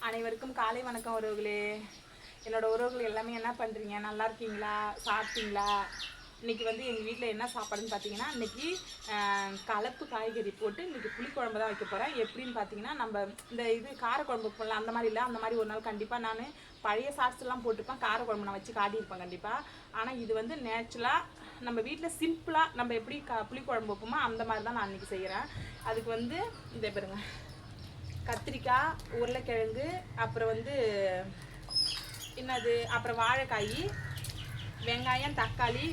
அனைவருக்கும் காலை வணக்கம் உறவுகளே. என்னோட உறவுகள் எல்லாமே என்ன பண்ணுறீங்க? நல்லா இருக்கீங்களா? சாப்பிட்டீங்களா? இன்றைக்கி வந்து எங்கள் வீட்டில் என்ன சாப்பாடுன்னு பார்த்தீங்கன்னா, இன்றைக்கி கலப்பு காய்கறி போட்டு இன்றைக்கி புளிக்குழம்பு தான் வைக்க போகிறேன். எப்படின்னு பார்த்தீங்கன்னா, நம்ம இந்த காரக்குழம்பு போடலாம் அந்த மாதிரி இல்லை. அந்த மாதிரி ஒரு நாள் கண்டிப்பாக நான் பழைய சாஸ்லாம் போட்டுப்பேன். காரக்குழம்பு நான் வச்சு காட்டியிருப்பேன் கண்டிப்பாக. ஆனால் இது வந்து நேச்சுரலாக நம்ம வீட்டில் சிம்பிளாக நம்ம எப்படி புளிக்குழம்பு வைப்போமோ அந்த மாதிரி தான் நான் இன்றைக்கி செய்கிறேன். அதுக்கு வந்து இதை பாருங்க, கத்திரிக்காய், உருளைக்கிழங்கு, அப்புறம் வந்து என்னது, அப்புறம் வாழைக்காய், வெங்காயம், தக்காளி,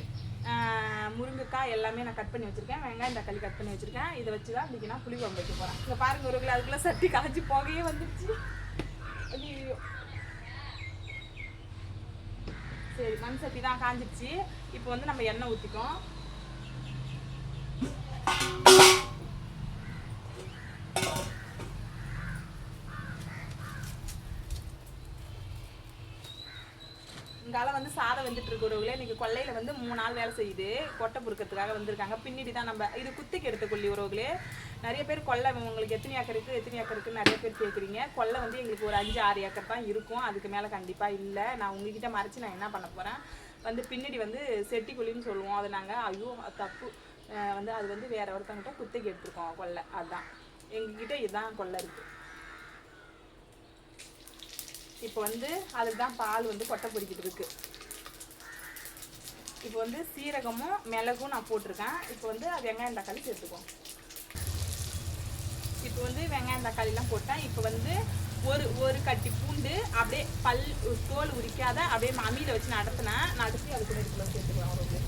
முருங்கைக்காய் எல்லாமே நான் கட் பண்ணி வச்சுருக்கேன். வெங்காயம் தக்காளி கட் பண்ணி வச்சுருக்கேன். இதை வச்சு தான் இன்றைக்கி நான் புளிக்குழம்பு வைக்க போகிறேன். இங்கே பாருங்கள் ஒரு கிலோ, அதுக்குள்ளே சட்டி காய்ச்சி போகையே வந்துடுச்சு. ஐயோ, சரி, மண் சட்டி தான் காஞ்சிடுச்சு. இப்போ வந்து நம்ம எண்ணெய் ஊற்றிக்கோம். இங்கால வந்து சாதம் வந்துட்டு இருக்கிறவங்களே இன்றைக்கி கொல்லையில் வந்து 3 நாள் வேலை செய்யுது. கொட்டை பொறுக்கிறதுக்காக வந்திருக்காங்க. பின்னாடி தான் நம்ம இது குத்திக்கு எடுத்த கொல்லி உறவுகளே. நிறைய பேர் கொல்லை உங்களுக்கு எத்தனை ஏக்கர் இருக்குன்னு நிறைய பேர் கேட்குறீங்க. கொல்லை வந்து எங்களுக்கு ஒரு 5-6 ஏக்கர் தான் இருக்கும். அதுக்கு மேலே கண்டிப்பாக இல்லை. நான் உங்ககிட்ட மறைச்சி நான் என்ன பண்ண போகிறேன் வந்து பின்னாடி வந்து செட்டி கொல்லின்னு சொல்லுவோம். அதை நாங்கள் ஐயோ தப்பு வந்து அது வந்து வேறு ஒருத்தவங்கிட்ட குத்திக்கு எடுத்துருக்கோம் கொல்லை. அதுதான் எங்ககிட்ட இதுதான் கொல்லை இருக்குது. இப்போ வந்து அதுக்கு தான் பால் வந்து கொட்டை பொறிக்கிட்டு இருக்கு. இப்போ வந்து சீரகமும் மிளகும் நான் போட்டிருக்கேன். இப்போ வந்து வெங்காயம் தக்காளி சேர்த்துக்குவோம். இப்போ வந்து வெங்காயம் தக்காளிலாம் போட்டேன். இப்போ வந்து ஒரு கட்டி பூண்டு அப்படியே தோல் உரிக்காத அப்படியே அம்மியில் வச்சு நடத்தி அதுக்கு இதுக்குள்ள சேர்த்துக்கலாம். ஒரு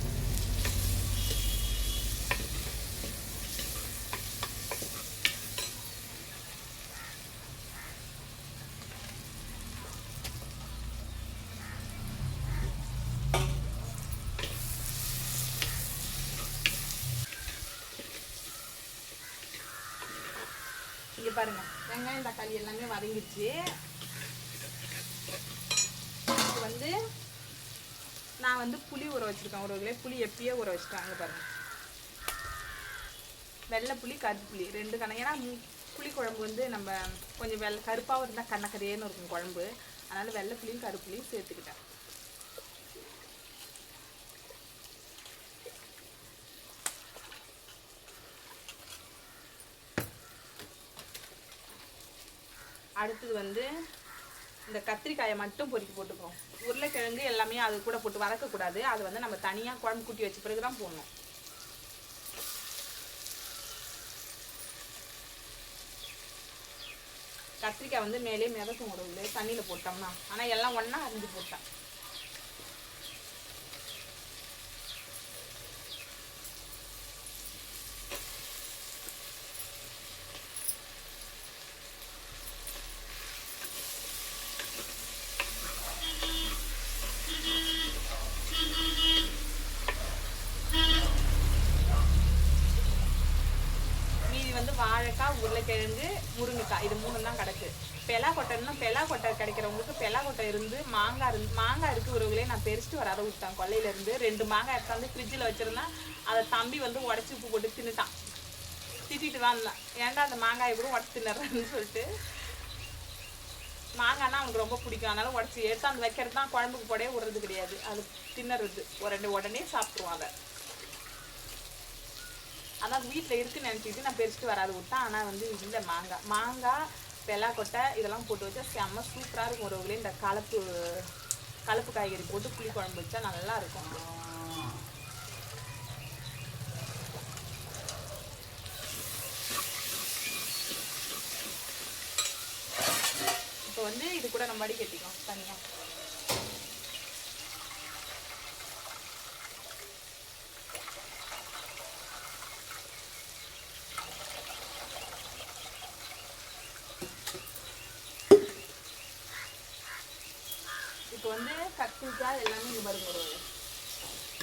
இங்கே பாருங்க, வெங்காயம் தக்காளி எல்லாமே வதங்கிடுச்சு. இப்போ வந்து நான் வந்து புளி ஊற வச்சுருக்கேன். ஒரு புளி எப்பயே ஊற வச்சுட்டேன். அங்கே பாருங்க, வெள்ளை புளி கருப்பு புளி 2 கணக்கு. ஏன்னா புளி குழம்பு வந்து நம்ம கொஞ்சம் கருப்பாகவும் இருந்தால் கண்ணக்கரையேன்னு இருக்கும் குழம்பு. அதனால் வெள்ளை புளியும் கருப்பு புளியும் சேர்த்துக்கிட்டேன். அடுத்தது வந்து இந்த கத்திரிக்காயை மட்டும் பொறுக்கி போட்டுப்போம். உருளைக்கிழங்கு எல்லாமே அது கூட போட்டு வதக்கக்கூடாது. அது வந்து நம்ம தனியாக குழம்பு கூட்டி வச்ச பிறகு தான் போடணும். கத்திரிக்காய் வந்து மேலே மிதக்கும் உடவுல தண்ணியில் போட்டோம்னா. ஆனால் எல்லாம் ஒன்றா அரிஞ்சு போட்டேன். வாழைக்காய், உருளைக்கிழங்கு, முருங்கைக்காய் இது 3 தான் கிடக்கு. பெலாக்கொட்டை கிடைக்கிறவங்களுக்கு பெலாக்கொட்டை இருந்து மாங்காய் இருக்குது உறவுகளே. நான் பெருசிட்டு வராத விட்டேன். கொல்லையிலேருந்து 2 மாங்காய் எடுத்தாந்து ஃப்ரிட்ஜில் வச்சுருந்தேன். அதை தம்பி வந்து உடச்சி உப்பு போட்டு தின்னுட்டான். திட்டிட்டு தான் இருந்தான், ஏன்டா அந்த மாங்காயை கூட உடச்சி தின்னுறேன்னு சொல்லிட்டு. மாங்காய்னா அவனுக்கு ரொம்ப பிடிக்கும். அதனால உடச்சி எடுத்து அந்த வைக்கிறது தான், குழம்புக்கு போடவே விடுறது கிடையாது. அது தின்னுறது உடனே சாப்பிட்ருவோம். அதை அதான் வீட்டில் இருக்குன்னு நினச்சிக்கிட்டு நான் பெருசிட்டு வராது விட்டேன். ஆனால் வந்து இல்லை, மாங்காய் பெலாக்கொட்டை இதெல்லாம் போட்டு வச்சா செம்ம சூப்பராக இருக்கும் உறவுகளே. இந்த கலப்பு காய்கறி போட்டு புளி குழம்பு வச்சா நல்லா இருக்கும். இப்போ வந்து இது கூட நம்ம வடிகட்டிக்கோம் தனியாக. இப்போ வந்து கத்திரிக்காய் எல்லாமே இங்கே பாருங்க ஒரு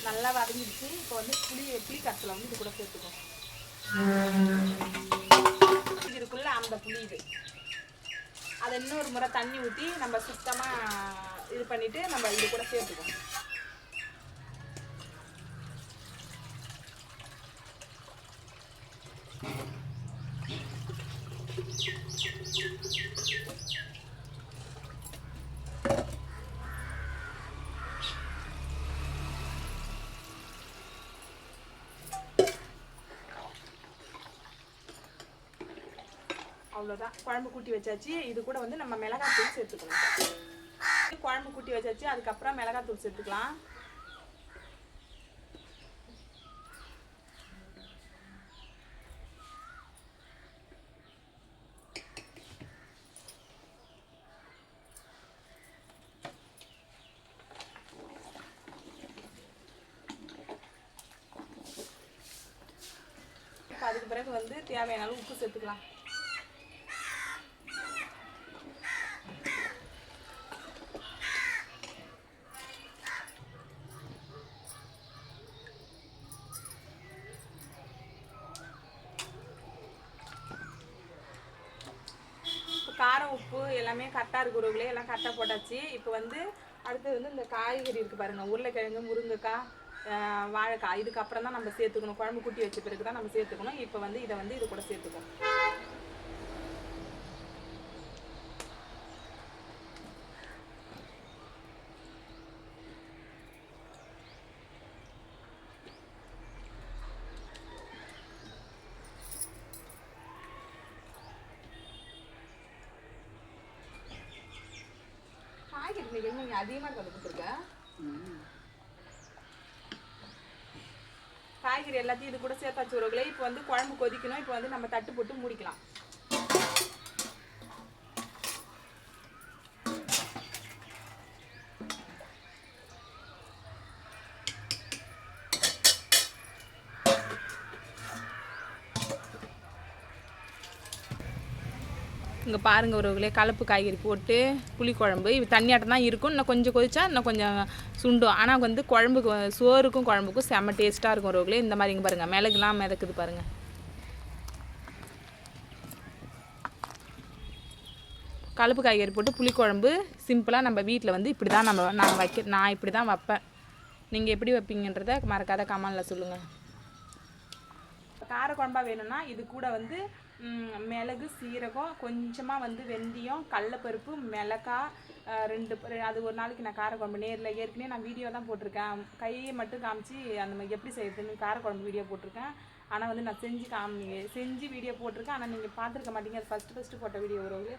நல்லா வதங்கிடுச்சு. இப்போ வந்து புளி கரைசலை வந்து இது கூட சேர்த்துக்கோம். இதுக்குள்ள அந்த புளி இது அதை இன்னொரு முறை தண்ணி ஊற்றி நம்ம சுத்தமாக இது பண்ணிவிட்டு நம்ம இது கூட சேர்த்துக்கோம். அவ்வளோதான். குழம்பு கூட்டி வச்சாச்சு. இது கூட வந்து நம்ம மிளகாத்தூள் சேர்த்துக்கணும். குழம்பு கூட்டி வச்சாச்சு. அதுக்கப்புறம் மிளகாத்தூள் சேர்த்துக்கலாம். அதுக்கு பிறகு வந்து தேவையான அளவு உப்பு சேர்த்துக்கலாம். காரம் உப்பு எல்லாமே கரெக்டாக இருக்கிறவங்களே எல்லாம் கரெக்டாக போட்டாச்சு. இப்போ வந்து அடுத்தது வந்து இந்த காய்கறி இருக்குது பாருங்கள், உருளைக்கிழங்கு, முருங்கைக்காய், வாழைக்காய். இதுக்கப்புறம் தான் நம்ம சேர்த்துக்கணும். குழம்பு கூட்டி வச்ச பிறகு தான் நம்ம சேர்த்துக்கணும். இப்போ வந்து இதை வந்து இது கூட சேர்த்துக்கணும். காய்கறி நீங்கள் அதிகமாக கொடுத்துருக்கேன். காய்கறி எல்லாத்தையும் இது கூட சேர்த்தாச்சு உறவுகளே. இப்போ வந்து குழம்பு கொதிக்கணும். இப்போ வந்து நம்ம தட்டு போட்டு மூடிக்கலாம். இங்கே பாருங்கள் உறவுகளே, கலப்பு காய்கறி போட்டு புளிக்குழம்பு. இது தண்ணியாட்டம் தான் இருக்கும். இன்னும் கொஞ்சம் கொதிச்சா இன்னும் கொஞ்சம் சுண்டும். ஆனால் வந்து குழம்புக்கு, சோறுக்கும் குழம்புக்கும் செம்ம டேஸ்ட்டாக இருக்கும் உறவுகளே. இந்த மாதிரி இங்கே பாருங்கள், மிளகுலாம் மிதக்குது பாருங்கள். கலப்பு காய்கறி போட்டு புளிக்குழம்பு சிம்பிளாக நம்ம வீட்டில் வந்து இப்படி தான் நான் இப்படி தான் வைப்பேன். நீங்கள் எப்படி வைப்பீங்கன்றதை மறக்காத கமெண்டில் சொல்லுங்கள். காரக்குழம்பா வேணும்னா இது கூட வந்து மிளகு, சீரகம், கொஞ்சமாக வந்து வெந்தயம், கடலப்பருப்பு, மிளகாய், அது ஒரு நாளைக்கு நான் காரக்குழம்பு நேரில் ஏற்கனவே நான் வீடியோ தான் போட்டிருக்கேன். கையை மட்டும் காமிச்சு அந்த மாதிரி எப்படி செய்யுதுன்னு காரக்குழம்பு வீடியோ போட்டிருக்கேன். ஆனால் வந்து நான் செஞ்சு வீடியோ போட்டிருக்கேன். ஆனால் நீங்கள் பார்த்துருக்க மாட்டீங்க. அது ஃபஸ்ட்டு போட்ட வீடியோ வருவது.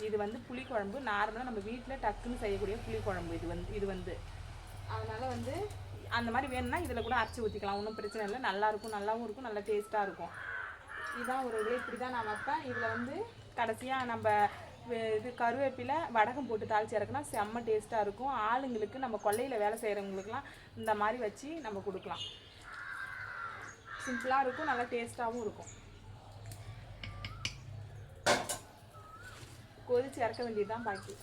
இது வந்து புளிக்குழம்பு, நார்மலாக நம்ம வீட்டில் டக்குன்னு செய்யக்கூடிய புளிக்குழம்பு. இது வந்து அதனால் வந்து அந்த மாதிரி வேணும்னா இதில் கூட அரைச்சி ஊற்றிக்கலாம். ஒன்றும் பிரச்சனை இல்லை. நல்லாயிருக்கும், நல்லாவும் இருக்கும், நல்லா டேஸ்ட்டாக இருக்கும். இதுதான் ஒரு இப்படி தான் நான் வைப்பேன். இதில் வந்து கடைசியாக நம்ம இது கருவேப்பிலை, வடகம் போட்டு தாளிச்சு இறக்குனா செம்ம டேஸ்ட்டாக இருக்கும். ஆளுங்களுக்கு, நம்ம கொல்லையில் வேலை செய்கிறவங்களுக்குலாம் இந்த மாதிரி வச்சு நம்ம கொடுக்கலாம். சிம்பிளாக இருக்கும், நல்லா டேஸ்ட்டாகவும் இருக்கும். கொதிச்சு இறக்க வேண்டியது தான் பாக்கி.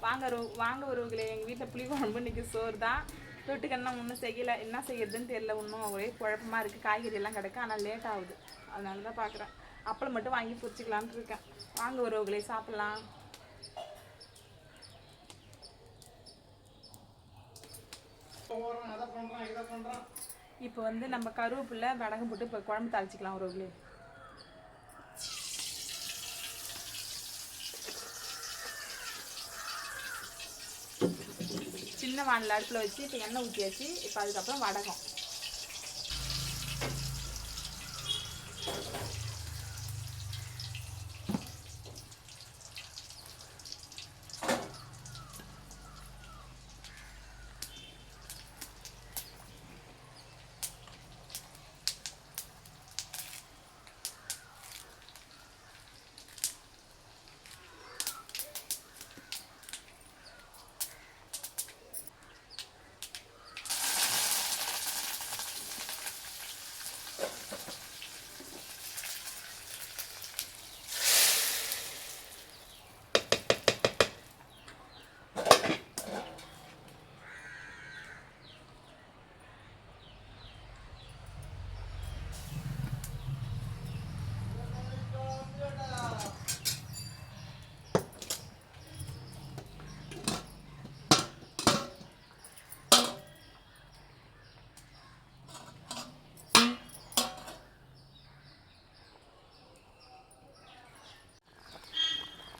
வாங்க உறவுகளே, எங்கள் வீட்டில் புளிக்குழம்பு இன்றைக்கி சோறு தான். தொட்டுக்கன்னா ஒன்றும் செய்யலை. என்ன செய்யறதுன்னு தெரியல. ஒன்றும் ஒரே குழப்பமாக இருக்குது. காய்கறி எல்லாம் கிடக்கு, ஆனால் லேட் ஆகுது. அதனால தான் பார்க்குறேன். அப்பளம் மட்டும் வாங்கி பொரிச்சிக்கலான்ட்டு இருக்கேன். வாங்க உறவுகளே, சாப்பிட்லாம். இப்போ வந்து நம்ம கருவேப்பிலை, வடகம் போட்டு இப்போ குழம்பு தாளிச்சிக்கலாம் உறவுகளே. சின்ன வானில் அடுப்பில் வச்சு இப்போ எண்ணெய் ஊற்றியாச்சு. இப்போ அதுக்கப்புறம் வடகம்.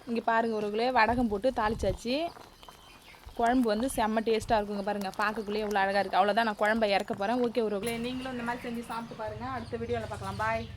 இங்கே பாருங்கள் உறவுகளே, வடகம் போட்டு தாளிச்சாச்சு. குழம்பு வந்து செம்ம டேஸ்ட்டாக இருக்குங்க. பாருங்கள், பார்க்கக்குள்ளே எவ்வளோ அழகாக இருக்குது. அவ்வளோதான், நான் குழம்பை இறக்க போகிறேன். ஓகே உறவுகளே, நீங்களும் இந்த மாதிரி செஞ்சு சாப்பிட்டு பாருங்கள். அடுத்த வீடியோவில் பார்க்கலாம். பாய்.